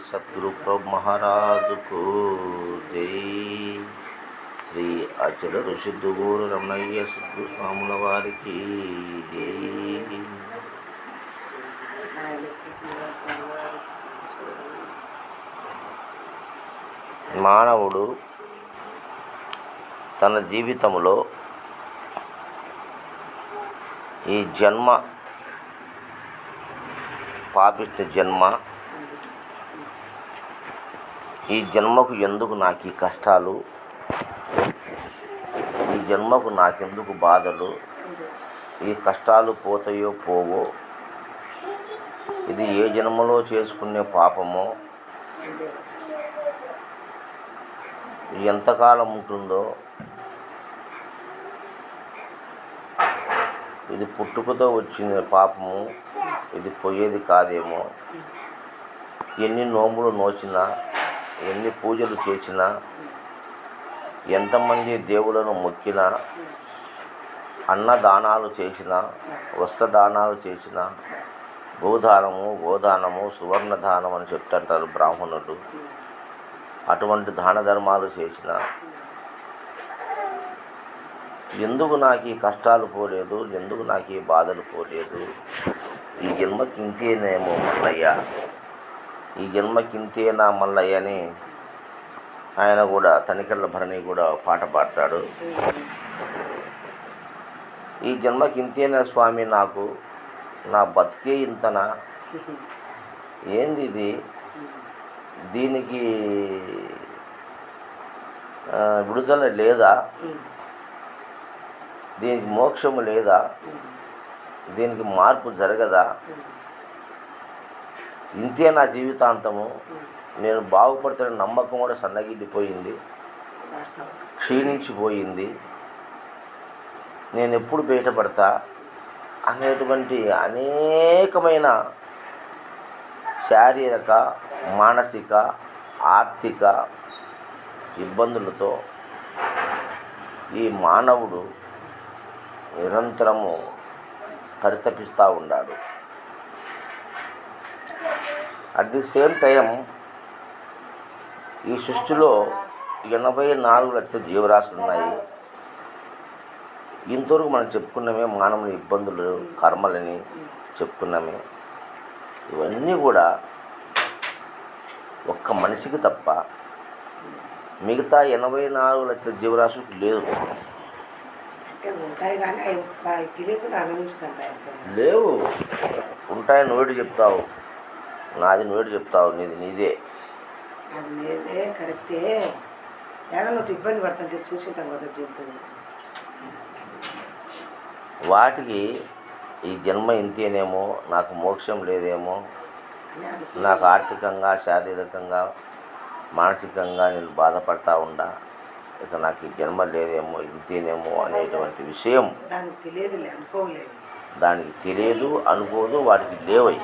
सद्गुरु प्रभु महाराज को जय। శ్రీ అచల ఋషిదుగూరు రమణయ్య సద్గురు స్వాముల వారికి జై. మానవుడు తన జీవితంలో ఈ జన్మ పాపిష్టి జన్మ, ఈ జన్మకు ఎందుకు నాకు ఈ కష్టాలు, ఈ జన్మకు నాకెందుకు బాధలు, ఈ కష్టాలు పోతాయో పోవో, ఇది ఏ జన్మలో చేసుకునే పాపమో, ఎంతకాలం ఉంటుందో, ఇది పుట్టుకతో వచ్చిన పాపము, ఇది పోయేది కాదేమో, ఎన్ని నోములు నోచినా, ఎన్ని పూజలు చేసినా, ఎంతమంది దేవులను మొక్కినా, అన్నదానాలు చేసినా, వస్త్రదానాలు చేసినా, భూదానము గోదానము సువర్ణదానం అని చెప్తుంటారు బ్రాహ్మణులు. అటువంటి దాన ధర్మాలు చేసినా ఎందుకు నాకు ఈ కష్టాలు పోలేదు, ఎందుకు నాకు ఈ బాధలు పోలేదు, ఈ జన్మకి ఇంతేనేమో మల్లయ్య, ఈ జన్మకి ఇంతేనా మల్లయ్య అని ఆయన కూడా తనికెళ్ళ భరణి కూడా పాట పాడతాడు. ఈ జన్మకి ఇంతేనా స్వామి, నాకు నా బతికే ఇంతనా, ఏంది ఇది, దీనికి విడుదల లేదా, దీనికి మోక్షము లేదా, దీనికి మార్పు జరగదా, ఇంతే నా జీవితాంతము, నేను బాగుపడుతున్న నమ్మకం కూడా సన్నగిల్లిపోయింది, క్షీణించిపోయింది, నేను ఎప్పుడు బయటపడతా అనేటువంటి అనేకమైన శారీరక మానసిక ఆర్థిక ఇబ్బందులతో ఈ మానవుడు నిరంతరము పరితపిస్తూ ఉన్నాడు. అట్ ది సేమ్ టైం ఈ సృష్టిలో 84 లక్షల జీవరాశులు ఉన్నాయి. ఇంతవరకు మనం చెప్పుకున్నామే మానవుని ఇబ్బందులు, కర్మలని చెప్పుకున్నామే. ఇవన్నీ కూడా ఒక్క మనిషికి తప్ప మిగతా 84 లక్షల జీవరాశులకు లేదు. లేవు, ఉంటాయని నువ్వేటి చెప్తావు, నాది నువ్వేటి చెప్తావు, నీది నీదే. అది నేనే కరెక్టే, ఎలా నువ్వు ఇబ్బంది పడుతుంటే చూసుకుంటాం కదా జంతువులు. వాటికి ఈ జన్మ ఇంతేనేమో, నాకు మోక్షం లేదేమో, నాకు ఆర్థికంగా శారీరకంగా మానసికంగా నేను బాధపడతా ఉండా, ఇక నాకు ఈ జన్మ లేదేమో, ఇంతేనేమో అనేటువంటి విషయం దానికి తెలియదు, అనుకోదు, వాటికి లేవై.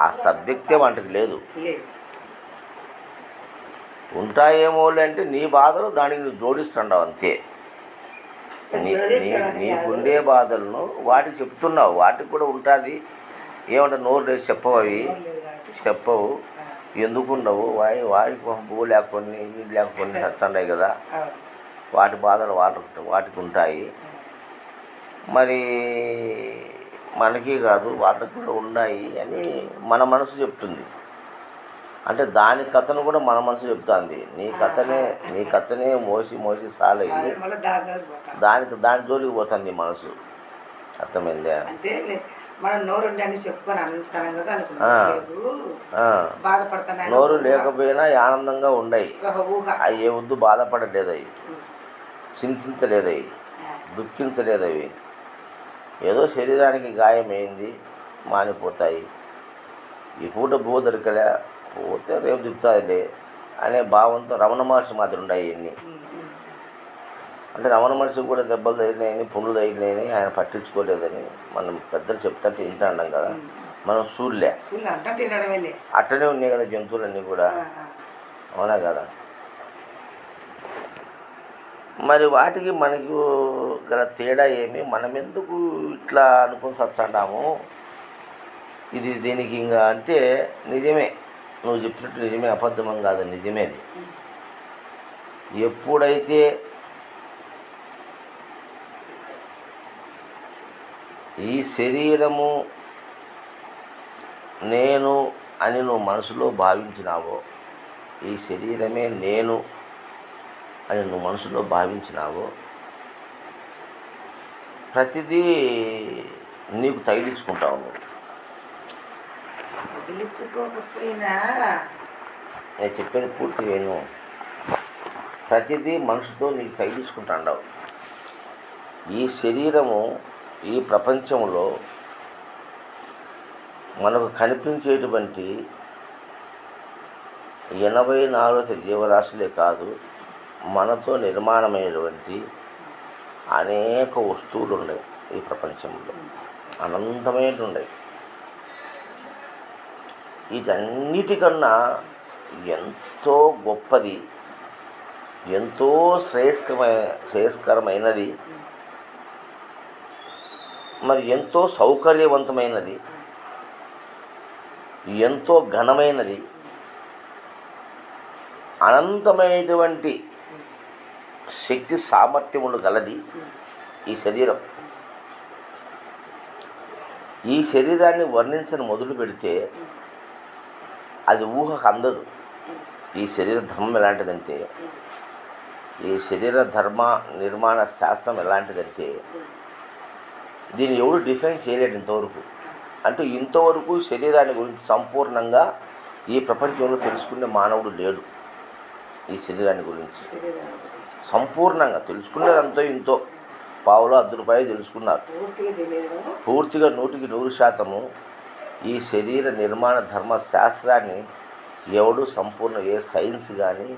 ఆ సబ్జెక్టే వాటికి లేదు. ఉంటాయేమో అంటే నీ బాధలు దానికి నువ్వు జోడిస్తుండవు అంతే. నీకుండే బాధలను వాటికి చెప్తున్నావు, వాటికి కూడా ఉంటుంది. ఏమంటే నోరు లేదు చెప్పవు, అవి చెప్పవు, ఎందుకుండవు, వాడికి పువ్వు లేకపోయి నీళ్ళు లేకపోయి చచ్చుండాయి కదా, వాటి బాధలు వాటికి ఉంటాయి. మరి మనకి కాదు వాటికి కూడా ఉన్నాయి అని మన మనసు చెప్తుంది. అంటే దాని కథను కూడా మన మనసు చెప్తుంది. నీ కథనే మోసి సాలయ్యి దాని జోలికి పోతుంది మనసు. అర్థమైందా? నోరు లేకపోయినా ఆనందంగా ఉండయి, అవి ఏ వద్దు బాధపడలేదు, అవి చింతించలేదు, అవి దుఃఖించలేదు, అవి ఏదో శరీరానికి గాయమైంది మానిపోతాయి. ఈ పూట బో దొరికలే, పోతే రేపు దిగుతుందిలే అనే భావంతో రమణ మహర్షి మాత్రం ఉన్నాయి. ఇవన్నీ అంటే రమణ మహర్షికి కూడా దెబ్బలు తగిలినాయని, పుండ్లు తగిలినాయని ఆయన పట్టించుకోలేదని మనం పెద్దలు చెప్తాంటే వింటాం కదా, మనం చూడలే. అట్టనే ఉన్నాయి కదా జంతువులన్నీ కూడా, అవునా కదా? మరి వాటికి మనకు గల తేడా ఏమి, మనం ఎందుకు ఇట్లా అనుకుని సత్సంటాము? ఇది దీనికి ఇంకా అంటే నిజమే, నువ్వు చెప్పినట్టు నిజమే, అబద్ధమం కాదు, నిజమే. ఎప్పుడైతే ఈ శరీరము నేను అని నువ్వు మనసులో భావించినావో, ఈ శరీరమే నేను అని నువ్వు మనసులో భావించినావో, ప్రతిదీ నీకు తగిలించుకుంటావు. నువ్వు నేను చెప్పేది పూర్తి నేను ప్రతిదీ మనసుతో నీకు తగిలించుకుంటావు. ఈ శరీరము ఈ ప్రపంచంలో మనకు కనిపించేటువంటి 84 జీవరాశులే కాదు, మనతో నిర్మాణమైనటువంటి అనేక వస్తువులు ఉన్నాయి ఈ ప్రపంచంలో, అనంతమైనవి ఉన్నాయి. వీటన్నిటికన్నా ఎంతో గొప్పది, ఎంతో శ్రేయస్కరమైనది, మరి ఎంతో సౌకర్యవంతమైనది, ఎంతో ఘనమైనది, అనంతమైనటువంటి శక్తి సామర్థ్యములు గలది ఈ శరీరం. ఈ శరీరాన్ని వర్ణించని మొదలు పెడితే అది ఊహకు అందదు. ఈ శరీర ధర్మం ఎలాంటిదంటే, ఈ శరీర ధర్మ నిర్మాణ శాస్త్రం ఎలాంటిదంటే, దీన్ని ఎవరు డిఫైన్ చేయలేడు ఇంతవరకు. అంటే ఇంతవరకు శరీరాన్ని గురించి సంపూర్ణంగా ఈ ప్రపంచంలో తెలుసుకునే మానవుడు లేడు. ఈ శరీరాన్ని గురించి సంపూర్ణంగా తెలుసుకునేదంతో ఇంతో పావులో ₹10 తెలుసుకున్నారు. పూర్తిగా 100% ఈ శరీర నిర్మాణ ధర్మ శాస్త్రాన్ని ఎవడు సంపూర్ణ, ఏ సైన్స్ కానీ,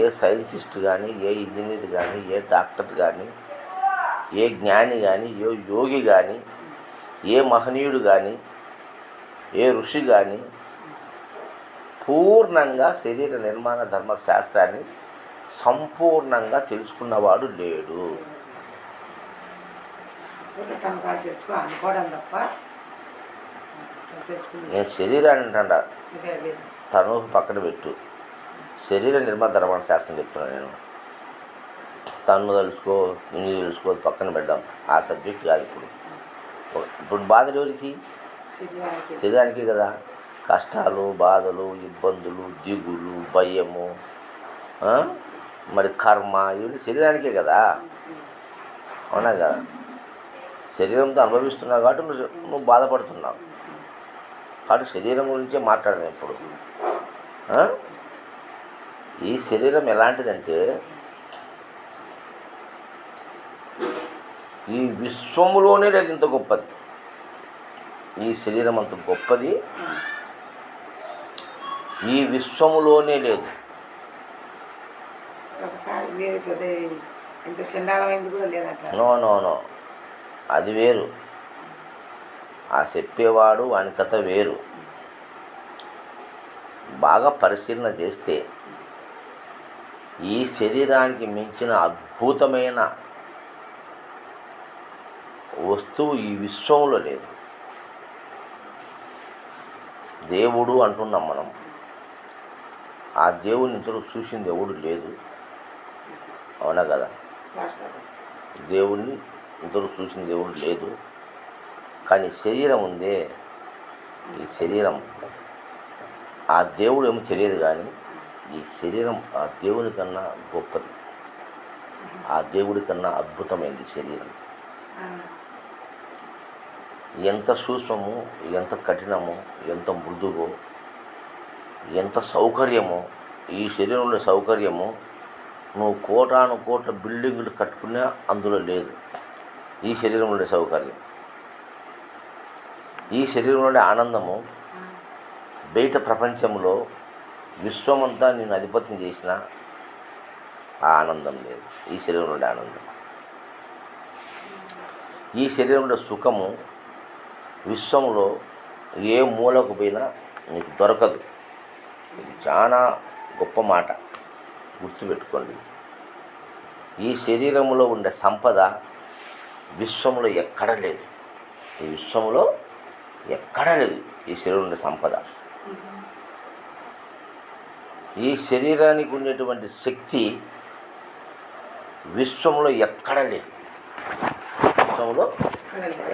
ఏ సైంటిస్ట్ కానీ, ఏ ఇంజనీర్ కానీ, ఏ డాక్టర్ కానీ, ఏ జ్ఞాని కానీ, ఏ యోగి కానీ, ఏ మహనీయుడు కానీ, ఏ ఋషి కానీ పూర్ణంగా శరీర నిర్మాణ ధర్మ శాస్త్రాన్ని సంపూర్ణంగా తెలుసుకున్నవాడు లేడు. నేను శరీరాన్ని అంటాడ, తను పక్కన పెట్టు, శరీర నిర్మాణ ధర్మ శాస్త్రం చెప్తున్నాను నేను. తను తెలుసుకో, నిన్ను తెలుసుకో, పక్కన పెడదాం, ఆ సబ్జెక్ట్ కాదు ఇప్పుడు. ఇప్పుడు బాధలు ఎవరికి? శరీరానికి కదా. కష్టాలు, బాధలు, ఇబ్బందులు, దిగులు, భయము, మరి కర్మ, ఇవన్నీ శరీరానికే కదా. అవునా కదా? శరీరంతో అనుభవిస్తున్నావు కాబట్టి నువ్వు బాధపడుతున్నావు. కాబట్టి శరీరం గురించే మాట్లాడదాం ఇప్పుడు. ఈ శరీరం ఎలాంటిదంటే, ఈ విశ్వములోనే లేదు ఇంత గొప్పది. ఈ శరీరం అంత గొప్పది ఈ విశ్వములోనే లేదు. నో నో నో, అది వేరు. ఆ చెప్పేవాడు వాని కథ వేరు. బాగా పరిశీలన చేస్తే ఈ శరీరానికి మించిన అద్భుతమైన వస్తువు ఈ విశ్వంలో లేదు. దేవుడు అంటున్నాం మనం. ఆ దేవుని ఇంతలో చూసింది ఎవడు లేదు. అవునా కదా? దేవుణ్ణి ఇంతలో చూసింది ఎవడు లేదు. కానీ శరీరం ఉందే, ఈ శరీరం ఆ దేవుడు ఏమో తెలియదు, కానీ ఈ శరీరం ఆ దేవుని కన్నా గొప్పది, ఆ దేవుడి కన్నా అద్భుతమైంది శరీరం. ఎంత సూక్ష్మము, ఎంత కఠినము, ఎంత మృదువో, ఎంత సౌకర్యమో ఈ శరీరంలో సౌకర్యము నువ్వు కోటాను కోట్ల బిల్డింగులు కట్టుకున్నా అందులో లేదు. ఈ శరీరంలో సౌకర్యం, ఈ శరీరంలోని ఆనందము బయట ప్రపంచంలో విశ్వమంతా నేను అధిపత్యం చేసిన ఆ ఆనందం లేదు. ఈ శరీరంలోని ఆనందం, ఈ శరీరంలో సుఖము విశ్వంలో ఏ మూలకు పోయినా నీకు దొరకదు. ఇది చాలా గొప్ప మాట, గుర్తుపెట్టుకోండి. ఈ శరీరంలో ఉండే సంపద విశ్వంలో ఎక్కడ లేదు. ఈ విశ్వంలో ఎక్కడా లేదు ఈ శరీరంలో సంపద. ఈ శరీరానికి ఉండేటువంటి శక్తి విశ్వంలో ఎక్కడ లేదు, విశ్వంలో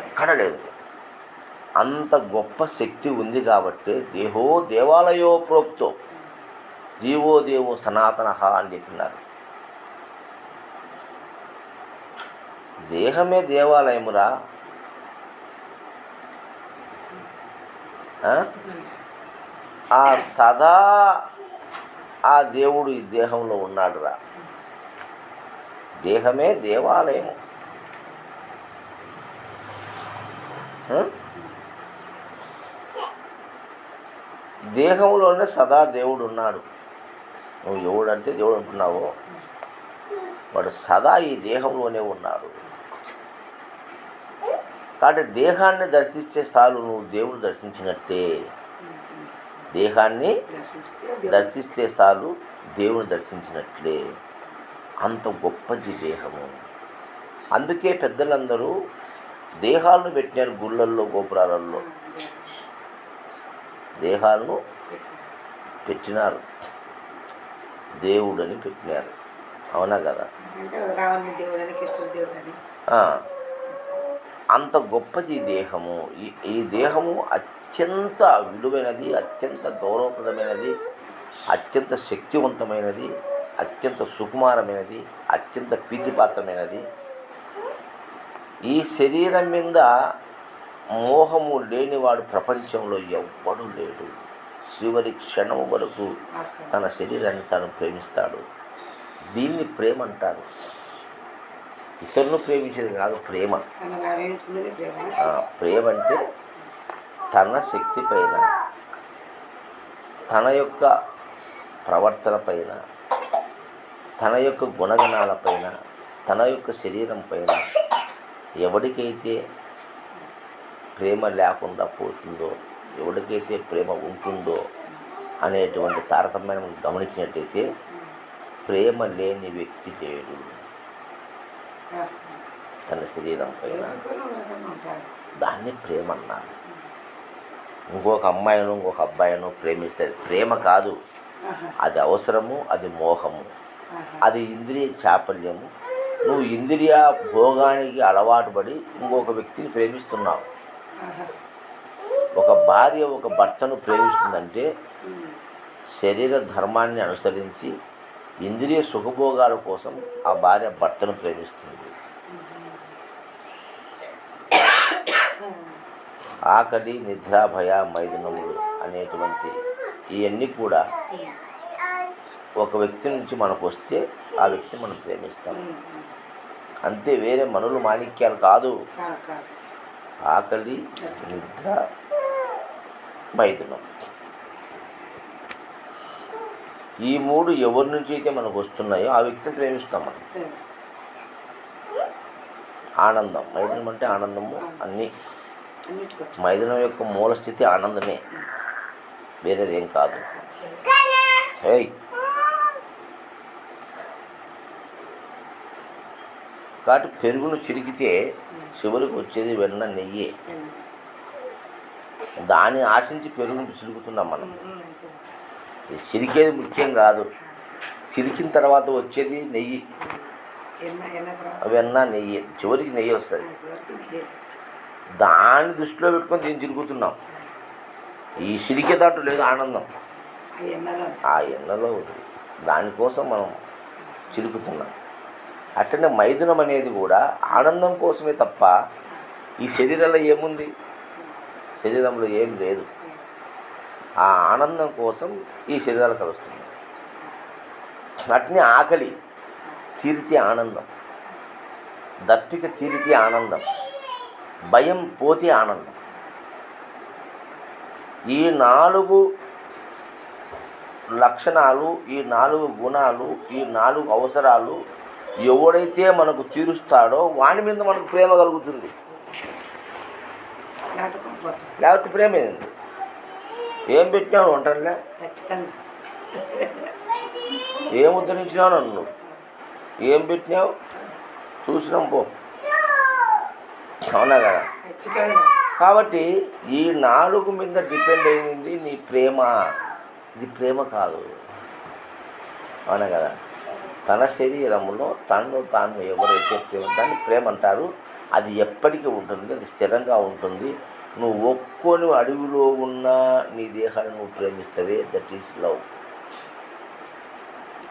ఎక్కడ లేదు. అంత గొప్ప శక్తి ఉంది కాబట్టి దేహో దేవాలయో ప్రోక్తో జీవో దేవో సనాతన అని చెప్పినారు. దేహమే దేవాలయమురా. ఆ సదా ఆ దేవుడు ఈ దేహంలో ఉన్నాడురా. దేహమే దేవాలయము. దేహంలోనే సదా దేవుడు ఉన్నాడు. నువ్వు ఎవడంటే దేవుడు అంటున్నావో వాడు సదా ఈ దేహంలోనే ఉన్నాడు. కాబట్టి దేహాన్ని దర్శించే స్థాయిలో నువ్వు దేవుడు దర్శించినట్టే. దేహాన్ని దర్శిస్తే స్థాయిలు దేవుని దర్శించినట్లే. అంత గొప్పది దేహము. అందుకే పెద్దలందరూ దేహాలను పెట్టినారు గుళ్ళల్లో, గోపురాలలో దేహాలను పెట్టినారు, దేవుడని పెట్టినారు. అవునా కదా? అంత గొప్పది దేహము. ఈ దేహము అత్యంత విలువైనది, అత్యంత గౌరవప్రదమైనది, అత్యంత శక్తివంతమైనది, అత్యంత సుకుమారమైనది, అత్యంత ప్రీతిపాత్రమైనది. ఈ శరీరం మీద మోహము లేనివాడు ప్రపంచంలో ఎవ్వడూ లేడు. చివరి క్షణము వరకు తన శరీరాన్ని తాను ప్రేమిస్తాడు. దీన్ని ప్రేమ అంటారు. ఇతరులను ప్రేమించేది కాదు ప్రేమ. ప్రేమ అంటే తన శక్తి పైన, తన యొక్క ప్రవర్తన పైన, తన యొక్క గుణగణాలపైన, తన యొక్క శరీరం పైన ఎవరికైతే ప్రేమ లేకుండా పోతుందో, ఎవరికైతే ప్రేమ ఉంటుందో అనేటువంటి తారతమ్యం గమనించినట్టయితే ప్రేమ లేని వ్యక్తి లేడు. తన శరీరం పైన దాన్ని ప్రేమ అన్నారు. ఇంకొక అమ్మాయిను ఇంకొక అబ్బాయిను ప్రేమిస్తుంది. ప్రేమ కాదు, అది అవసరము, అది మోహము, అది ఇంద్రియ చాపల్యము. నువ్వు ఇంద్రియ భోగానికి అలవాటు పడి ఇంకొక వ్యక్తిని ప్రేమిస్తున్నావు. ఒక భార్య ఒక భర్తను ప్రేమిస్తుందంటే శరీర ధర్మాన్ని అనుసరించి ఇంద్రియ సుఖభోగాల కోసం ఆ భార్య భర్తను ప్రేమిస్తుంది. ఆకలి, నిద్ర, భయ, మైథునములు అనేటువంటి ఇవన్నీ కూడా ఒక వ్యక్తి నుంచి మనకు వస్తే ఆ వ్యక్తిని మనం ప్రేమిస్తాం. అంతే, వేరే మనులు మాణిక్యాలు కాదు. ఆకలి, నిద్ర, మైథునం, ఈ మూడు ఎవరి నుంచి అయితే మనకు వస్తున్నాయో ఆ వ్యక్తిని ప్రేమిస్తాం మనం. ఆనందం, మైథునం అంటే ఆనందము. అన్నీ మైథునం యొక్క మూల స్థితి ఆనందమే, వేరేదేం కాదు. కాబట్టి పెరుగును చిరికితే చివరికి వచ్చేది వెన్న, నెయ్యి. దాన్ని ఆశించి పెరుగును చిలుకుతున్నాం మనం. చిరికేది ముఖ్యం కాదు, చిరికిన తర్వాత వచ్చేది నెయ్యి, వెన్న, నెయ్యి. చివరికి నెయ్యి వస్తుంది. దాన్ని దృష్టిలో పెట్టుకొని దీన్ని చిలుకుతున్నాం. ఈ చిరికే దాంట్లో లేదు ఆనందం, ఆ ఎన్నలో ఉంది. దానికోసం మనం చిలుకుతున్నాం. అట్లనే మైథునం అనేది కూడా ఆనందం కోసమే తప్ప ఈ శరీరంలో ఏముంది? శరీరంలో ఏం లేదు. ఆ ఆనందం కోసం ఈ శరీరాలు కలుస్తుంది. అట్నే ఆకలి తీరితే ఆనందం, దప్పిక తీరితే ఆనందం, భయం పోతే ఆనందం. ఈ 4 లక్షణాలు, ఈ 4 గుణాలు, ఈ 4 అవసరాలు ఎవడైతే మనకు తీరుస్తాడో వాని మీద మనకు ప్రేమ కలుగుతుంది. లేకపోతే ప్రేమ ఏంది? ఏం పెట్టినావు వంటలే, ఏం ఉద్ధరించినావు నన్ను, ఏం పెట్టినావు చూసినాం పో. అవునా కదా? కాబట్టి ఈ 4 మీద డిపెండ్ అయింది నీ ప్రేమ. ఇది ప్రేమ కాదు, అవునా కదా. తన శరీరంలో తనను తాను ఎవరైతే ప్రేమ, దాన్ని ప్రేమ అంటారు. అది ఎప్పటికీ ఉంటుంది, అది స్థిరంగా ఉంటుంది. నువ్వు ఒక్కొని అడవిలో ఉన్న నీ దేహాన్ని నువ్వు ప్రేమిస్తావే, దట్ ఈస్ లవ్.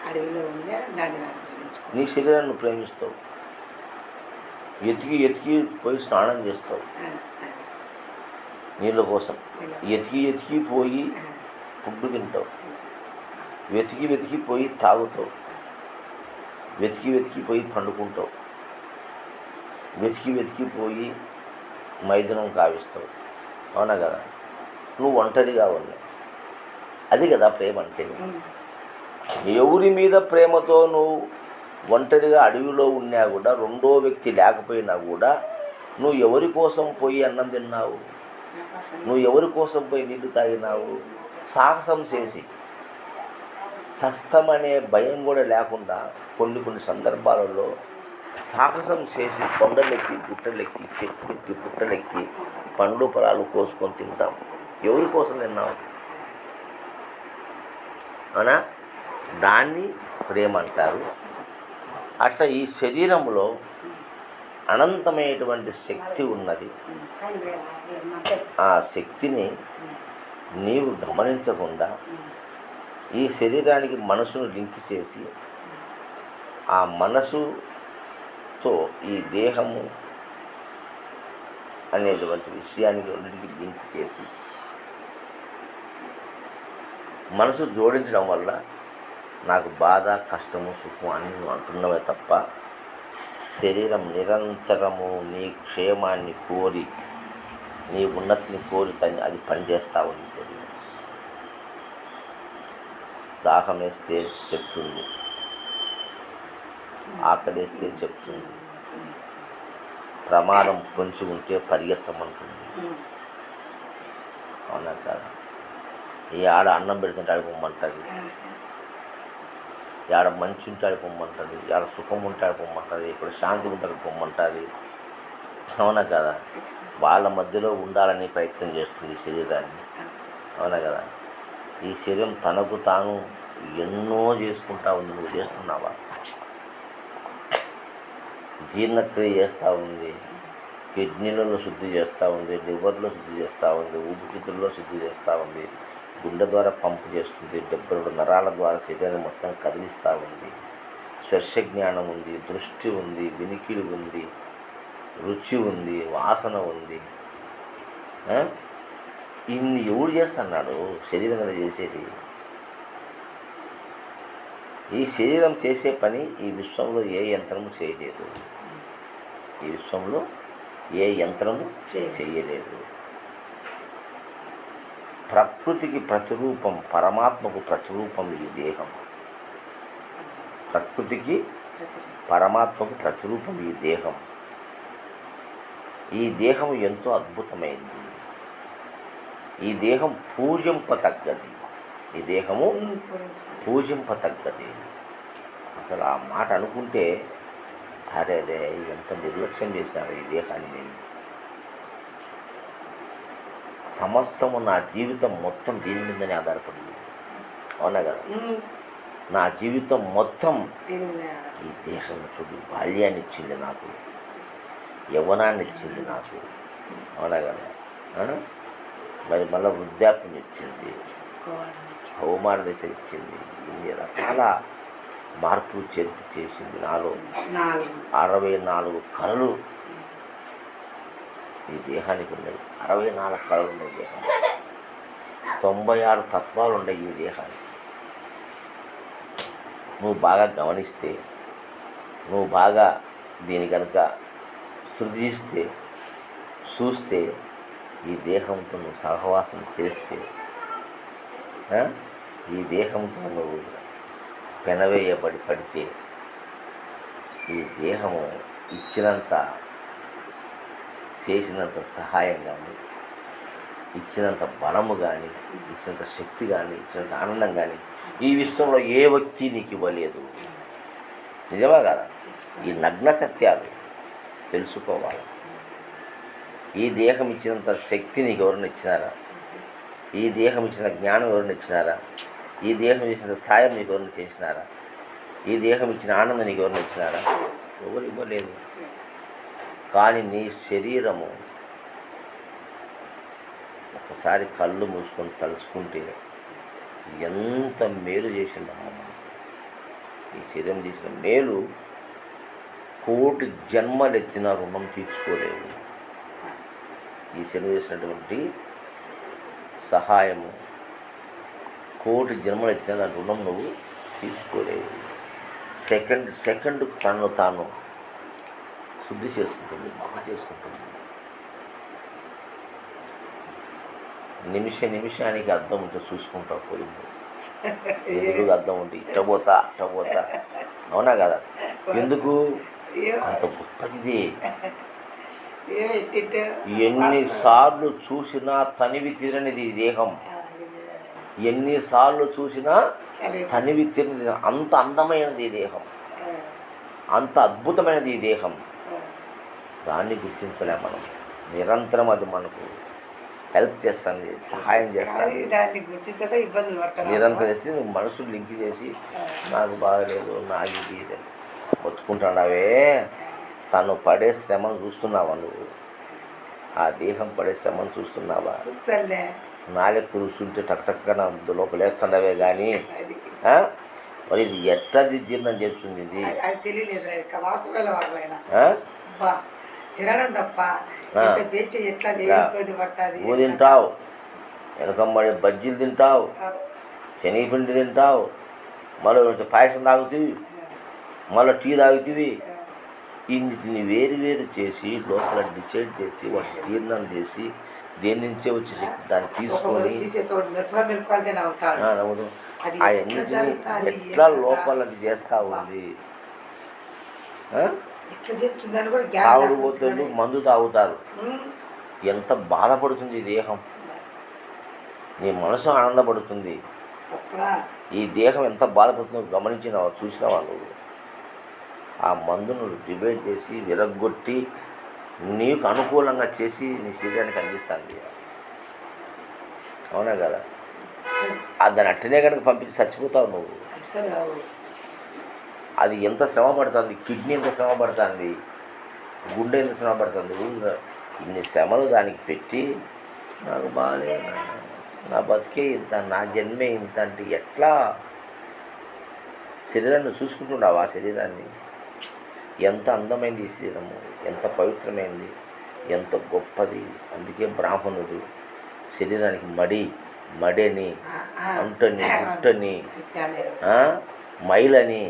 అడవిలో ఉండే దాన్ని నీ శరీరాన్ని నువ్వు ప్రేమిస్తావు, ఎతికి పోయి స్నానం చేస్తావు నీళ్ళ కోసం, ఎతికి పోయి ఫుడ్ తింటావు, వెతికి పోయి తాగుతావు, వెతికి పోయి పండుకుంటావు, వెతికి పోయి మైదనం కావిస్తావు, అవునా కదా. నువ్వు ఒంటరిగా ఉన్నావు, అది కదా ప్రేమ అంటే. ఎవరి మీద ప్రేమతో నువ్వు ఒంటరిగా అడవిలో ఉన్నా కూడా, రెండో వ్యక్తి లేకపోయినా కూడా, నువ్వు ఎవరి కోసం పోయి అన్నం తిన్నావు, నువ్వు ఎవరి కోసం పోయి నీళ్లు తాగినావు, సాహసం చేసి సస్తమనే భయం కూడా లేకుండా కొన్ని సందర్భాలలో సాహసం చేసి కొండలెక్కి గుట్టలెక్కి చెట్లెక్కి పుట్టలెక్కి పండ్లు పొలాలు కోసుకొని తింటాం. ఎవరి కోసం తిన్నావు, అవునా. దాన్ని ప్రేమ అంటారు. అట్లా ఈ శరీరంలో అనంతమైనటువంటి శక్తి ఉన్నది. ఆ శక్తిని నీవు గమనించకుండా ఈ శరీరానికి మనసును లింక్ చేసి, ఆ మనసుతో ఈ దేహము అనేటువంటి విషయానికి రెండింటికి లింక్ చేసి మనసు జోడించడం వల్ల నాకు బాధ, కష్టము, సుఖం అని నువ్వు అంటున్నవే తప్ప, శరీరం నిరంతరము నీ క్షేమాన్ని కోరి, నీ ఉన్నతిని కోరి అది పనిచేస్తూ ఉంది. శరీరం దాహం వేస్తే చెప్తుంది, ఆకలేస్తే చెప్తుంది, ప్రమాదం పొంచి ఉంటే పరిగెత్తమంటుంది, అవునా కాదు. ఈ ఆడ అన్నం పెడుతుంటే ఆడిపోమ్మంటుంది, ఆడ మంచి ఉంటే ఆడిపోమ్మంటుంది, ఆడ సుఖం ఉంటే ఆడిపోమ్మంటుంది, ఇక్కడ శాంతి ఉంటే పొమ్మంటుంది, అవునా కదా. వాళ్ళ మధ్యలో ఉండాలని ప్రయత్నం చేస్తుంది శరీరాన్ని, అవునా కదా. ఈ శరీరం తనకు తాను ఎన్నో చేసుకుంటా ఉంది. నువ్వు చేస్తున్నావా? జీర్ణక్రియ చేస్తూ ఉంది, కిడ్నీలలో శుద్ధి చేస్తూ ఉంది, లివర్లో శుద్ధి చేస్తూ ఉంది, ఊపిరితిత్తుల్లో శుద్ధి చేస్తూ ఉంది, గుండె ద్వారా పంపు చేస్తుంది, 72 నరాల ద్వారా శరీరాన్ని మొత్తం కదిలిస్తూ ఉంది. స్పర్శ జ్ఞానం ఉంది, దృష్టి ఉంది, వినికిడి ఉంది, రుచి ఉంది, వాసన ఉంది. ఇన్ని ఎవడు చేస్తున్నాడు? శరీరం కదా చేసేది. ఈ శరీరం చేసే పని ఈ విశ్వంలో ఏ యంత్రము చేయలేదు. ఈ విశ్వంలో ఏ యంత్రము చేయలేదు. ప్రకృతికి ప్రతిరూపం, పరమాత్మకు ప్రతిరూపం ఈ దేహం. ప్రకృతికి పరమాత్మకు ప్రతిరూపం ఈ దేహం. ఈ దేహం ఎంతో అద్భుతమైంది. ఈ దేహం పూజింపతగ్గది. ఈ దేహము పూజింపతగ్గది. అసలు ఆ మాట అనుకుంటే అరే ఎంత నిర్లక్ష్యం చేసినారు ఈ దేహాన్ని. సమస్తము నా జీవితం మొత్తం దీని మీదనే ఆధారపడింది, అవునా కదా. నా జీవితం మొత్తం ఈ దేహం చూడు. బాల్యాన్ని ఇచ్చింది నాకు, యవ్వనాన్ని ఇచ్చింది నాకు, అవునా కదా. మరి మళ్ళీ వృద్ధాప్యం ఇచ్చింది, కౌమార దశ ఇచ్చింది. ఇన్ని రకాల మార్పులు చేర్పు చేసింది నాలో. 64 కళలు ఈ దేహానికి ఉన్నాయి. 64 కళలు ఉన్నాయి దేహానికి. 96 తత్వాలు ఉన్నాయి ఈ దేహానికి. నువ్వు బాగా గమనిస్తే, నువ్వు బాగా దీని కనుక సృజిస్తే, చూస్తే, ఈ దేహంతో నువ్వు సహవాసం చేస్తే, ఈ దేహంతో నువ్వు పెనవేయబడి పడితే, ఈ దేహము ఇచ్చినంత చేసినంత సహాయం కానీ, ఇచ్చినంత బలము కానీ, ఇచ్చినంత శక్తి కానీ, ఇచ్చినంత ఆనందం కానీ ఈ విశ్వంలో ఏ వ్యక్తి నీకు ఇవ్వలేదు. నిజమా కదా. ఈ నగ్న సత్యాలు తెలుసుకోవాలి. ఈ దేహం ఇచ్చినంత శక్తి నీకు ఎవరిని ఇచ్చినారా? ఈ దేహం ఇచ్చిన జ్ఞానం ఎవరిని ఇచ్చినారా? ఈ దేహం ఇచ్చిన సాయం నీకు ఎవరిని చేసినారా? ఈ దేహం ఇచ్చిన ఆనందం నీకు ఎవరిని ఇచ్చినారా? ఎవరు ఇవ్వలేదు. కానీ నీ శరీరము ఒకసారి కళ్ళు మూసుకొని తలుచుకుంటే ఎంత మేలు చేసిందమ్మా. ఈ శరీరం చేసిన మేలు కోటి జన్మలెత్తిన రుణం తీర్చుకోలేవు. ఈ శరీరం చేసినటువంటి సహాయము కోటి జన్మలెత్తిన దాని రుణం నువ్వు తీర్చుకోలేవు. సెకండ్ తను తాను శుద్ధి చేసుకుంటుంది, బాగా చేసుకుంటుంది. నిమిషానికి అర్థం ఉంటే చూసుకుంటావు. పోయింది ఎందుకు అర్థం ఉంటే ఇట్టబోతా. అవునా కదా? ఎందుకు అంత గొప్పది. ఎన్నిసార్లు చూసినా తనివి తీరనిది దేహం. ఎన్నిసార్లు చూసినా తనివి తీరనిది. అంత అందమైనది దేహం, అంత అద్భుతమైనది ఈ దేహం. దాన్ని గుర్తించలే మనం. నిరంతరం అది మనకు హెల్ప్ చేస్తుంది, సహాయం చేస్తుంది. నిరంతరం చేసి నువ్వు మనసు లింక్ చేసి నాకు బాగలేదు, నాకు ఇది బతుకుంటున్నావే. తను పడే శ్రమను చూస్తున్నావా నువ్వు? ఆ దేహం పడే శ్రమను చూస్తున్నావా? నాలుగు కూర్చుంటే టక్టక్కన లోపలేస్తుండవే కానీ మరి ఇది ఎట్లా జీర్ణం చేస్తుంది? ఇది తినడం తప్ప నువ్వు తింటావు, వెనకమ్మడి బజ్జీలు తింటావు, శనగపిండి తింటావు, మళ్ళీ పాయసం తాగుతీవి, మళ్ళీ టీ తాగుతీవి. ఇన్నిటిని వేరు చేసి లోపల డిసైడ్ చేసి వాటి జీర్ణం చేసి దేని నుంచే వచ్చే శక్తి దాన్ని తీసుకొని ఎట్లా లోపల చేస్తూ ఉంది. తాగుడుపోతాడు, మందు తాగుతారు. ఎంత బాధపడుతుంది ఈ దేహం. నీ మనసు ఆనందపడుతుంది. ఈ దేహం ఎంత బాధపడుతుందో గమనించినావా? చూసినావా నువ్వు? ఆ మందును డిబేట్ చేసి విరగ్గొట్టి నీకు అనుకూలంగా చేసి నీ శరీరానికి అందిస్తుంది. అవునా కదా? దాన్ని అట్టనే కనుక పంపించి చచ్చిపోతావు నువ్వు. అది ఎంత శ్రమ పడుతుంది, కిడ్నీ ఎంత శ్రమ పడుతుంది, గుండె ఎంత శ్రమ పడుతుంది. ఇన్ని శ్రమలు దానికి పెట్టి నాకు బాగాలేదు, నా బతికే ఇంత, నా జన్మే ఇంత అంటే ఎట్లా? శరీరాన్ని చూసుకుంటున్నావు. ఆ శరీరాన్ని ఎంత అందమైంది ఈ శరీరము, ఎంత పవిత్రమైంది, ఎంత గొప్పది. అందుకే బ్రాహ్మణుడు శరీరానికి మడని, అంటని, గుట్టని, మైలని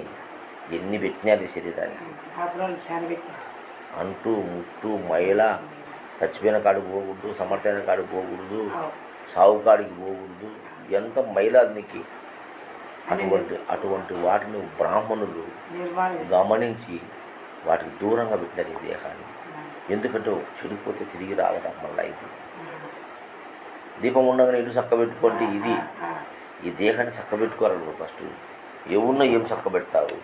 ఎన్ని పెట్టినారు ఈ శరీరానికి. అంటూ ముట్టు మైల, చచ్చిపోయిన కాడికి పోకూడదు, సమర్థమైన కాడికి పోకూడదు, సాగు కాడికి పోకూడదు. ఎంత మైలానికి. అటువంటి వాటిని బ్రాహ్మణులు గమనించి వాటికి దూరంగా పెట్టారు ఈ దేహాన్ని. ఎందుకంటే చెడిపోతే తిరిగి రావడం మళ్ళీ ఇది. దీపం ఉండగానే ఇటు చక్కబెట్టుకోండి. ఇది ఈ దేహాన్ని చక్కబెట్టుకోవాలి నువ్వు. ఫస్ట్ ఎవరున్నా ఏం చక్కబెడతావు?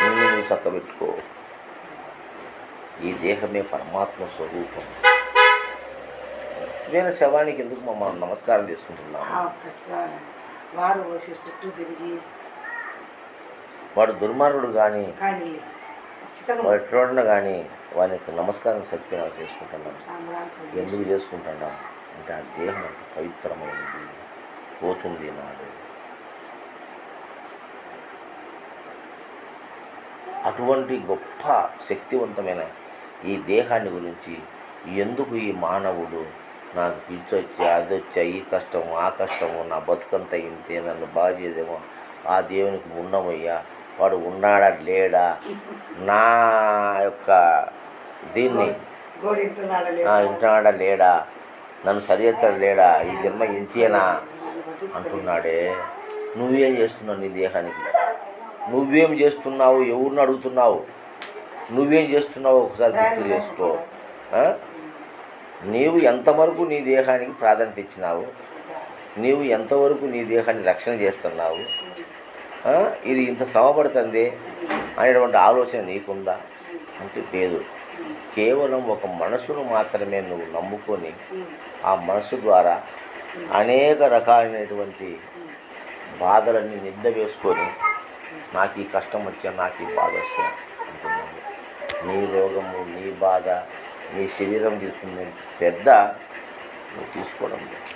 నువ్వు చక్కబెట్టుకో. ఈ దేహమే పరమాత్మ స్వరూపం. నేను శవానికి ఎందుకు మనం నమస్కారం చేసుకుంటున్నాం? వాడు దుర్మార్గుడు కానీ వాడు ఎట్లా కానీ వానికి నమస్కారం సత్యనాలు చేసుకుంటున్నాం. ఎందుకు చేసుకుంటున్నాం అంటే ఆ దేహం అంత పవిత్రమైనది, పోతుంది నాడు. అటువంటి గొప్ప శక్తివంతమైన ఈ దేహాన్ని గురించి ఎందుకు ఈ మానవుడు నాకు పిలిచి వచ్చి అది వచ్చా, ఈ కష్టము ఆ కష్టము, నా బతుకంతా ఇంతే, నన్ను బాగా చేసేమో, ఆ దేవునికి ఉన్నమయ్యా, వాడు ఉన్నాడా లేడా, నా యొక్క దీన్ని ఇంటున్నాడా లేడా, నన్ను సరిచేస్తాడా లేడా, ఈ జన్మ ఇంతేనా అంటున్నాడే. నువ్వేం చేస్తున్నావు నీ దేహానికి? నువ్వేం చేస్తున్నావు? ఎవరిని అడుగుతున్నావు? నువ్వేం చేస్తున్నావు ఒకసారి గుర్తు చేసుకో. నీవు ఎంతవరకు నీ దేహానికి ప్రాధాన్యత ఇచ్చినావు? నీవు ఎంతవరకు నీ దేహాన్ని రక్షణ చేస్తున్నావు? ఇది ఇంత శ్రమ పడుతుంది అనేటువంటి ఆలోచన నీకుందా అంటే లేదు. కేవలం ఒక మనసును మాత్రమే నువ్వు నమ్ముకొని ఆ మనసు ద్వారా అనేక రకాలైనటువంటి బాధలన్నీ నిద్ద వేసుకొని నాకు ఈ కష్టం వచ్చా, నాకు ఈ బాధ వచ్చా అంటున్నాను. నీ రోగము, నీ బాధ, నీ శరీరం తీసుకునే శ్రద్ధ నువ్వు తీసుకోవడం లేదు.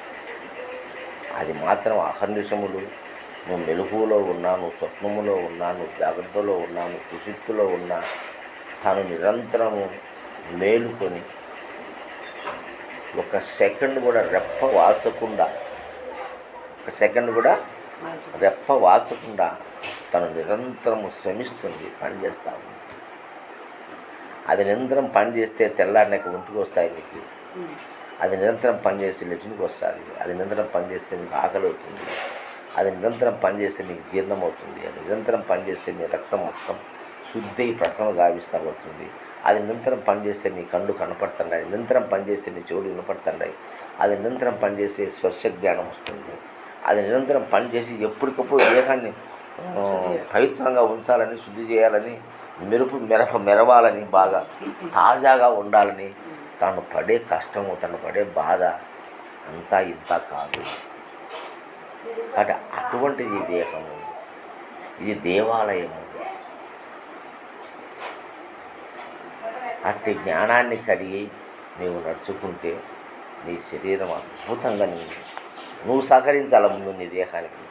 అది మాత్రం అహర్నిశములు నువ్వు మెలకువలో ఉన్నా, నువ్వు స్వప్నములో ఉన్నా, నువ్వు జాగ్రత్తలో ఉన్నా, నువ్వు కుశిత్తులో ఉన్నా, తాను నిరంతరము మేలుకొని ఒక సెకండ్ కూడా రెప్ప వాల్చకుండా, రెప్ప వాల్చకుండా తను నిరంతరము శ్రమిస్తుంది, పనిచేస్తా ఉంది. అది నిరంతరం పనిచేస్తే తెల్లారినాక ఒంటికి వస్తాయి నీకు. అది నిరంతరం పనిచేస్తే లెట్రిన్కి వస్తుంది. అది నిరంతరం పనిచేస్తే నీకు ఆకలి అవుతుంది. అది నిరంతరం పనిచేస్తే నీకు జీర్ణం అవుతుంది. అది నిరంతరం పనిచేస్తే నీ రక్తం మొత్తం శుద్ధి ప్రసరణ గావిస్తూ అవుతుంది. అది నిరంతరం పనిచేస్తే నీ కళ్ళు కనపడుతున్నాయి. నిరంతరం పనిచేస్తే నీ చెవులు వినపడుతున్నాయి. అది నిరంతరం పనిచేస్తే స్పర్శ జ్ఞానం వస్తుంది. అది నిరంతరం పనిచేసి ఎప్పటికప్పుడు దేహాన్ని పవిత్రంగా ఉంచాలని, శుద్ధి చేయాలని, మెరవాలని, బాగా తాజాగా ఉండాలని తను పడే కష్టము, తను పడే బాధ అంతా ఇంత కాదు. అంటే అటువంటిది దేహము, ఇది దేవాలయము. అట్టి జ్ఞానాన్ని కలిగి నీవు నడుచుకుంటే నీ శరీరం అద్భుతంగా నువ్వు సహకరించాల. ముందు నీ దేహానికి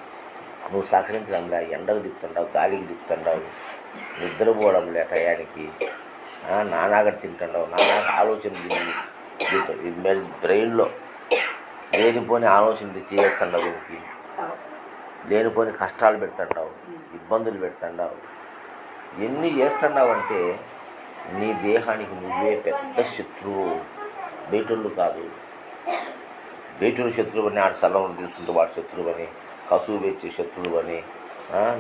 నువ్వు సహకరించడంలా, ఎండకు దిగుతుండవు, గాలికి దిగుతుండవు, నిద్రపోవడం లే టయానికి, నానాగడ తింటుండవు, నానాగ ఆలోచన బ్రెయిన్లో లేనిపోని ఆలోచనలు చేస్తుండవు, లేనిపోని కష్టాలు పెడుతుండవు, ఇబ్బందులు పెడుతుండవు. ఎన్ని చేస్తున్నావంటే నీ దేహానికి నువ్వే పెద్ద శత్రువు. బయటోళ్ళు కాదు. బయటోళ్ళు శత్రువు అని, ఆడు సలహం తీసుకుంటూ వాడు శత్రువు అని, కసువు పెంచే శత్రువు అని,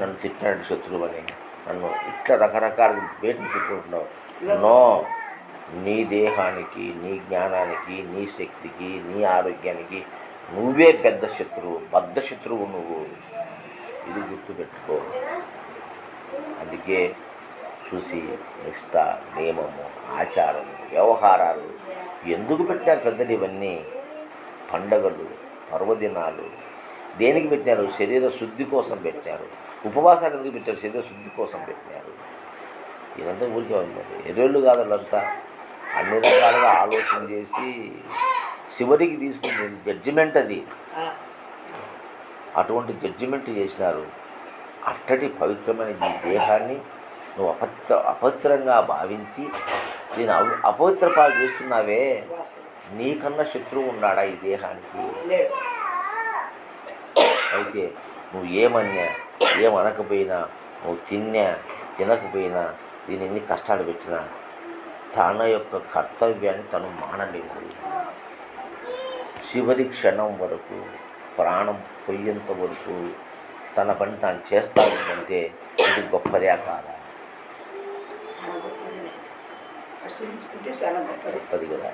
నన్ను తిట్టినట్టు శత్రువు అని, నన్ను ఇట్లా రకరకాల బయటను తిట్టుకుంటున్నావు. నో, నీ దేహానికి, నీ జ్ఞానానికి, నీ శక్తికి, నీ ఆరోగ్యానికి నువ్వే పెద్ద శత్రువు, బద్ధ శత్రువు నువ్వు. ఇది గుర్తుపెట్టుకో. అందుకే చూసి నిష్ట, నియమము, ఆచారము, వ్యవహారాలు ఎందుకు పెట్టారు పెద్దలు? ఇవన్నీ పండగలు, పర్వదినాలు దేనికి పెట్టారు? శరీర శుద్ధి కోసం పెట్టారు. ఉపవాసాలు ఎందుకు పెట్టారు? శరీర శుద్ధి కోసం పెట్టారు. ఇదంతా ఊరికే ఉన్నది. ఎర్రోళ్ళు కాదు వాళ్ళంతా. అన్ని రకాలుగా ఆలోచన చేసి చివరికి తీసుకునే జడ్జిమెంట్ అది. అటువంటి జడ్జిమెంట్ చేసినారు. అట్టటి పవిత్రమైన ఈ దేహాన్ని నువ్వు అపవిత్రంగా భావించి దీన్ని అపవిత్ర పాలు చేస్తున్నావే. నీకన్నా శత్రువు ఉన్నాడా ఈ దేహానికి? అయితే నువ్వు ఏమన్నా, ఏమనకపోయినా, నువ్వు తినకపోయినా, దీని ఎన్ని కష్టాలు పెట్టినా తన యొక్క కర్తవ్యాన్ని తను మానలేదు. చివరి క్షణం వరకు, ప్రాణం పోయేంత వరకు తన పని తాను చేస్తాడు అంటే ఇది గొప్పదే కాదా? గొప్పది కదా.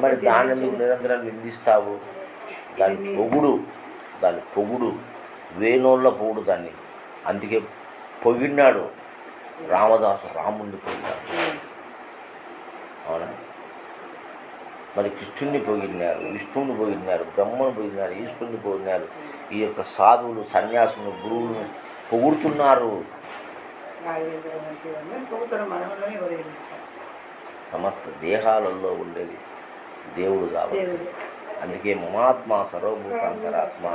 మరి దాన్ని నువ్వు నిరంతరం నిందిస్తావు. దాని పొగుడు వేణోళ్ళ పొగుడు దాన్ని. అందుకే పొగిడినాడు రామదాసు, రాముడిని పొగిడినాడు. అవునా? మరి కృష్ణుడిని పొగిడినారు, విష్ణువుని పొగిడినారు, బ్రహ్మను పొగిడినారు, ఈశ్వరుని పొగిడినారు. ఈ యొక్క సాధువులు, సన్యాసులు, గురువులను పొగుడుతున్నారు. సమస్త దేహాలలో ఉండేది దేవుడు కాబట్టి. అందుకే మమాత్మ సర్వభూతాంతరాత్మ,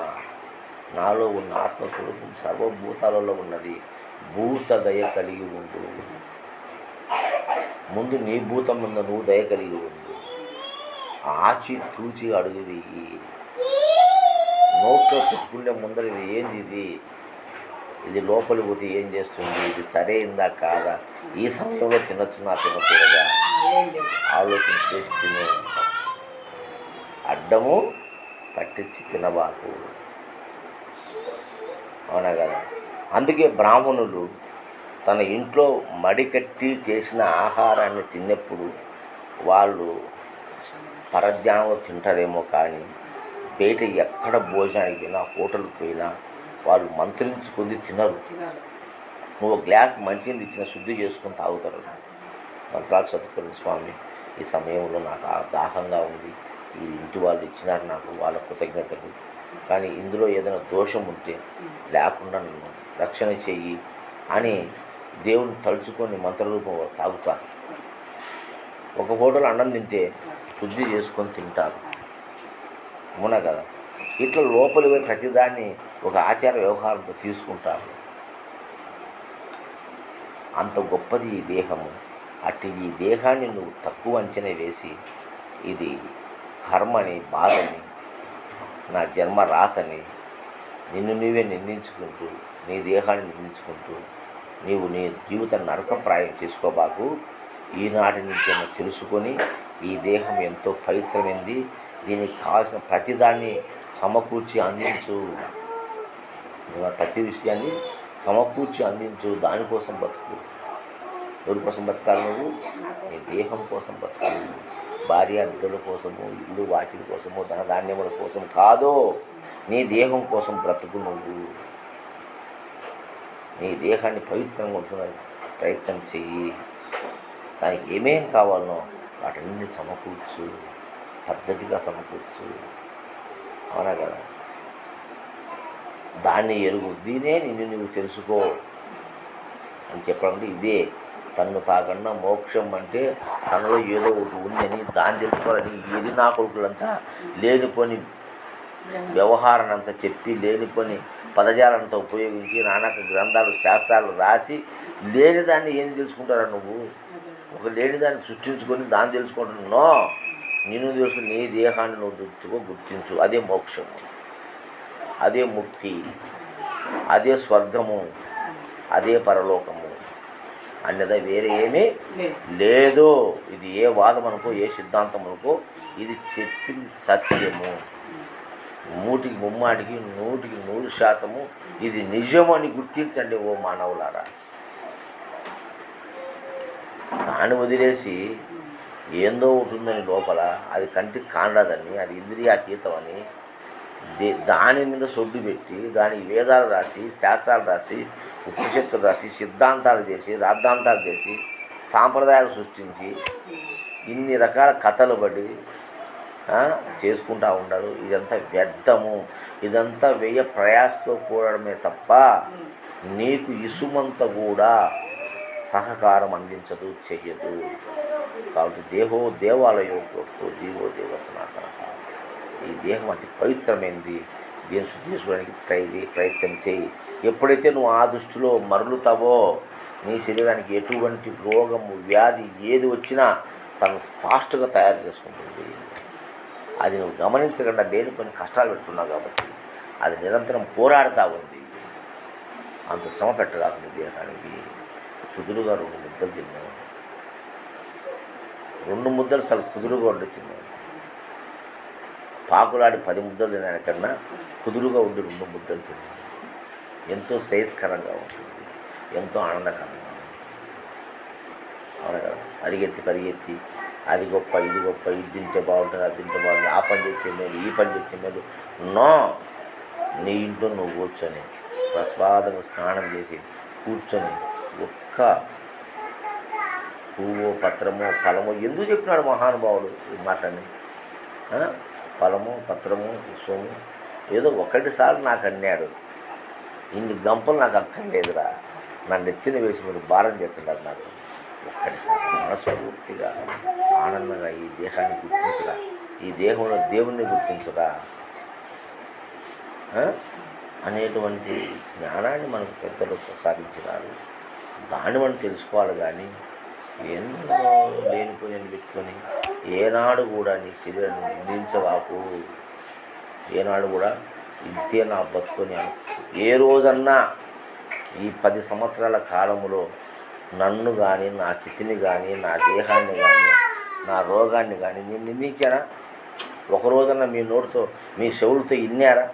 నాలో ఉన్న ఆత్మస్వరూపం సర్వభూతాలలో ఉన్నది. భూత దయ కలిగి ఉండు. ముందు నీ భూతం ముందు నువ్వు దయ కలిగి ఉండు. ఆచి తూచి అడుగు వెయ్యి. నోట్లో పెట్టుకుంటే ముందర ఇది ఏంది, ఇది లోపలి పోతే ఏం చేస్తుంది, ఇది సరైందా కాదా, ఈ సమయంలో తినొచ్చునా తినకూడదా ఆలోచన చేసి తినే. అడ్డము పట్టించి తినబాకు. అవునా కదా? అందుకే బ్రాహ్మణులు తన ఇంట్లో మడికట్టి చేసిన ఆహారాన్ని తిన్నప్పుడు వాళ్ళు పరధ్యానంలో తింటారేమో, కానీ బయట ఎక్కడ భోజనానికి పోయినా, హోటల్కి పోయినా వాళ్ళు మంత్రించుకుంది తినరు. నువ్వు గ్లాస్ మంచినీళ్ళు ఇచ్చిన శుద్ధి చేసుకొని తాగుతారు. మంత్రాలు చదువుకోండి స్వామి, ఈ సమయంలో నాకు దాహంగా ఉంది, ఈ ఇంటి వాళ్ళు ఇచ్చినారు నాకు, వాళ్ళ కృతజ్ఞతలు, కానీ ఇందులో ఏదైనా దోషం ఉంటే లేకుండా నన్ను రక్షణ చెయ్యి అని దేవుని తలుచుకొని మంత్రరూపంలో తాగుతారు. ఒక పూటలో అన్నం తింటే శుద్ధి చేసుకొని తింటారు, అవునా కదా. ఇట్లా లోపలి ప్రతిదాన్ని ఒక ఆచార వ్యవహారంతో తీసుకుంటారు. అంత గొప్పది ఈ దేహము. అట్టి ఈ దేహాన్ని నువ్వు తక్కువ అంచనా వేసి ఇది కర్మని, బాధని, నా జన్మ రాతని నిన్ను నీవే నిందించుకుంటూ, నీ దేహాన్ని నిందించుకుంటూ నీవు నీ జీవితాన్ని నరకప్రాయం చేసుకోబాకు. ఈనాటి నుంచి తెలుసుకొని ఈ దేహం ఎంతో పవిత్రమైంది, దీనికి కావాల్సిన ప్రతిదాన్ని సమకూర్చి అందించు, ప్రతి విషయాన్ని సమకూర్చి అందించు, దానికోసం బతుకు. ఎవరి కోసం బతకాలి నువ్వు? నీ దేహం కోసం బతుకు. భార్య బిడ్డల కోసము, ఇల్లు వాకిలి కోసము, ధనధాన్యముల కోసం కాదు, నీ దేహం కోసం బ్రతుకు. నువ్వు నీ దేహాన్ని పవిత్రంగా ఉంటున్న ప్రయత్నం చెయ్యి. దానికి ఏమేం కావాలనో వాటన్ని సమకూర్చు, పద్ధతిగా సమకూర్చు, అవునా కదా. దాన్ని ఎరుగు, దీనే నిన్ను నువ్వు తెలుసుకో అని చెప్పడం. ఇదే తన్ను తాకన్నా మోక్షం అంటే తనలో ఏదో ఒకటి ఉందని దాన్ని తెలుసుకోవాలని ఇది నా కొడుకులంతా లేనిపోని వ్యవహారాన్నంతా చెప్పి, లేనిపోని పదజాలంతా ఉపయోగించి నానాక గ్రంథాలు శాస్త్రాలు రాసి లేని దాన్ని ఏం తెలుసుకుంటారా నువ్వు? ఒక లేని దాన్ని సృష్టించుకొని దాన్ని తెలుసుకుంటున్నావు. నేను తెలుసుకుని నీ దేహాన్ని నువ్వు గుర్తించు. అదే మోక్షము, అదే ముక్తి, అదే స్వర్గము, అదే పరలోకము. అన్నదా వేరే ఏమీ లేదు. ఇది ఏ వాదం అనుకో, ఏ సిద్ధాంతం అనుకో, ఇది చెప్పింది సత్యము. 100కి 100% ఇది నిజము అని గుర్తించండి ఓ మానవులారా. దాన్ని వదిలేసి ఏందో ఉంటుందని లోపల, అది కంటికి కాండదని, అది ఇంద్రియాతీతమని దాని మీద సొడ్డు పెట్టి దానికి వేదాలు రాసి, శాస్త్రాలు రాసి, ఉపనిషత్తులు రాసి, సిద్ధాంతాలు చేసి, రాద్ధాంతాలు చేసి, సాంప్రదాయాలు సృష్టించి ఇన్ని రకాల కథలు పడి చేసుకుంటూ ఉండరు. ఇదంతా వ్యర్థము. ఇదంతా వ్యయ ప్రయాసతో కూడడమే తప్ప నీకు ఇసుమంత కూడా సహకారం అందించదు, చెయ్యదు. కాబట్టి దేహో దేవాలయో జీవో దేవసనాతన. ఈ దేహం అతి పవిత్రమైనది. దీన్ని శుద్ధి చేసుకోవడానికి ప్రయత్నం చేయి. ఎప్పుడైతే నువ్వు ఆ దృష్టిలో మరలుతావో నీ శరీరానికి ఎటువంటి రోగము, వ్యాధి ఏది వచ్చినా తను ఫాస్ట్గా తయారు చేసుకుంటుంది. అది నువ్వు గమనించకుండా లేని కొన్ని కష్టాలు పెడుతున్నావు కాబట్టి అది నిరంతరం పోరాడుతూ ఉంది. అంత శ్రమ పెట్టగాకుండా దేహానికి. కుదురుగా 2 ముద్దలు తిన్నావు, 2 ముద్దలు అసలు కుదురుగా ఉండి తిన్నావు. పాకులాడి 10 ముద్దలు తినడానికన్నా కుదురుగా ఉండి 2 ముద్దలు తిన్నావు. ఎంతో శ్రేయస్కరంగా ఉంటుంది, ఎంతో ఆనందకరంగా ఉంటుంది. అవునా కదా. పరిగెత్తి అది గొప్ప, ఇది గొప్ప, ఇది తింటే బాగుంటుంది, అది తింటే బాగుంటుంది, ఆ పని చేసే మేలు, ఈ పని చేసే మేలు. నో, నీ ఇంట్లో నువ్వు కూర్చొని ప్రసాదంగా స్నానం చేసి కూర్చొని ఒక్క పువ్వు, పత్రము, ఫలము, ఎందుకు చెప్పినాడు మహానుభావుడు ఈ మాటని? ఫలము, పత్రము, పుష్పము ఏదో 1 సార్లు నాకు అన్నాడు. ఇన్ని గంపలు నాకు అక్కర్లేదురా, నన్ను ఎత్తిన వేసి మీరు భారం చేస్తున్నారు. నాకు 1 సార్లు మనస్ఫూర్తిగా ఆనందంగా ఈ దేహాన్ని గుర్తించురా, ఈ దేహంలో దేవుణ్ణి గుర్తించురా అనేటువంటి జ్ఞానాన్ని మనకు పెద్దలు ప్రసాదించినారు. దాన్ని మనం తెలుసుకోవాలి. కానీ ఎన్నో లేనిపోయిన పెట్టుకొని ఏనాడు కూడా నీ శరీరాన్ని నిందించవాకు. ఏనాడు కూడా ఇంతే నా బతుకొని ఏ రోజన్నా ఈ 10 సంవత్సరాల కాలంలో నన్ను కానీ, నా స్థితిని కానీ, నా దేహాన్ని కానీ, నా రోగాన్ని కానీ నేను నిందించానా? ఒకరోజన్నా మీ నోటితో, మీ చెవులతో ఇన్నారా?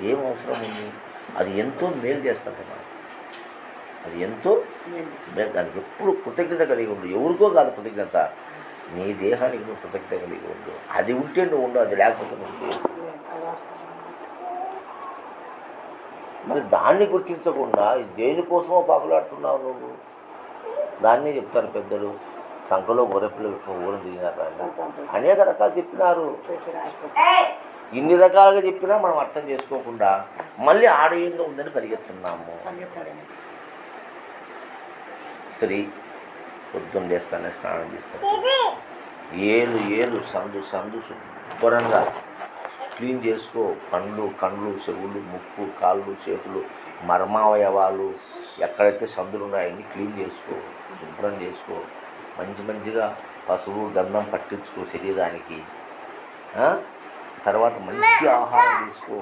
ఏం అవసరం ఉంది? అది ఎంతో మేలు చేస్తుంది నాకు. అది ఎంతో మేలు. దానికి ఎప్పుడు కృతజ్ఞత కలిగి ఉండు. ఎవరికో కాదు కృతజ్ఞత, నీ దేహానికి నువ్వు కృతజ్ఞత కలిగి ఉండు. అది ఉంటే నువ్వు ఉండు, అది లేకపోతే నువ్వు. మరి దాన్ని గుర్తించకుండా దేనికోసమో పాకులాడుతున్నావు నువ్వు. దాన్నే చెప్తారు పెద్దలు, సంఖలో గొర్రెపిల్ల పెట్టుకుని ఊరం తిరిగినారు అనేక రకాలు చెప్పినారు. ఇన్ని రకాలుగా చెప్పినా మనం అర్థం చేసుకోకుండా మళ్ళీ ఆడయంలో ఉందని పరిగెత్తున్నాము. స్త్రీ పొద్దున్న లేస్తానే స్నానం చేస్తాను, ఏలు సందు శుభ్రంగా క్లీన్ చేసుకో. కళ్ళు చెవులు ముక్కు కాళ్ళు చేతులు మర్మావయవాలు ఎక్కడైతే సందులు ఉన్నాయో అన్నీ క్లీన్ చేసుకో, శుభ్రం చేసుకో. మంచిగా పసుపు గంధం పట్టించుకో శరీరానికి. తర్వాత మంచి ఆహారం తీసుకో,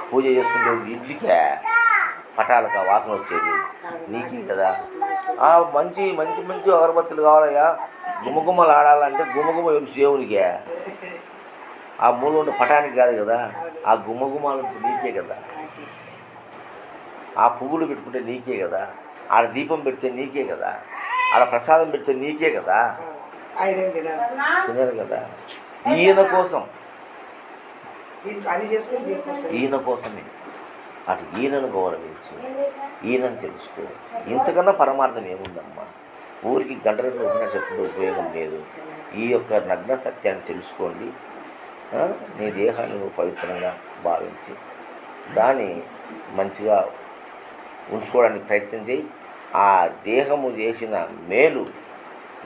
పూజ చేసుకుంటే ఇడ్లీకే పటాలక వాసన వచ్చేది నీకే కదా. మంచి అగరబత్తులు కావాలయ్యా, గుమగుమలు ఆడాలంటే గుమగుమ దేవునికే, ఆ మూల ఉండే పటానికి కాదు కదా. ఆ గుమగుమాలు నీకే కదా, ఆ పువ్వులు పెట్టుకుంటే నీకే కదా, ఆడ దీపం పెడితే నీకే కదా, ఆడ ప్రసాదం పెడితే నీకే కదా. తినరు కదా. ఈయన కోసమే అటు ఈయనను గౌరవించు, ఈయనను తెలుసుకో. ఇంతకన్నా పరమార్థం ఏముందమ్మా? ఊరికి గంటలు చెప్పుకుంటే ఉపయోగం లేదు. ఈ యొక్క నగ్న సత్యాన్ని తెలుసుకోండి. నీ దేహాన్ని నువ్వు పవిత్రంగా భావించి దాన్ని మంచిగా ఉంచుకోవడానికి ప్రయత్నం చేయి. ఆ దేహము చేసిన మేలు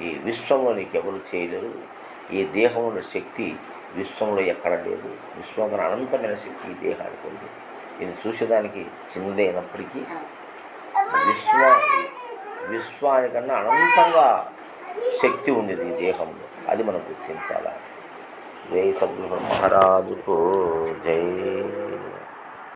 ఈ విశ్వంలో నీకు ఎవరు చేయలేరు. ఈ దేహంలో శక్తి విశ్వంలో ఎక్కడ లేదు. విశ్వంలో అనంతమైన శక్తి ఈ దేహానికి ఉంది. ఇది చూసేదానికి చిన్నదే అయినప్పటికీ విశ్వానికన్నా అనంతంగా శక్తి ఉంది ఈ దేహంలో. అది మనం గుర్తించాలా. జై సద్గురు మహారాజుకు జై.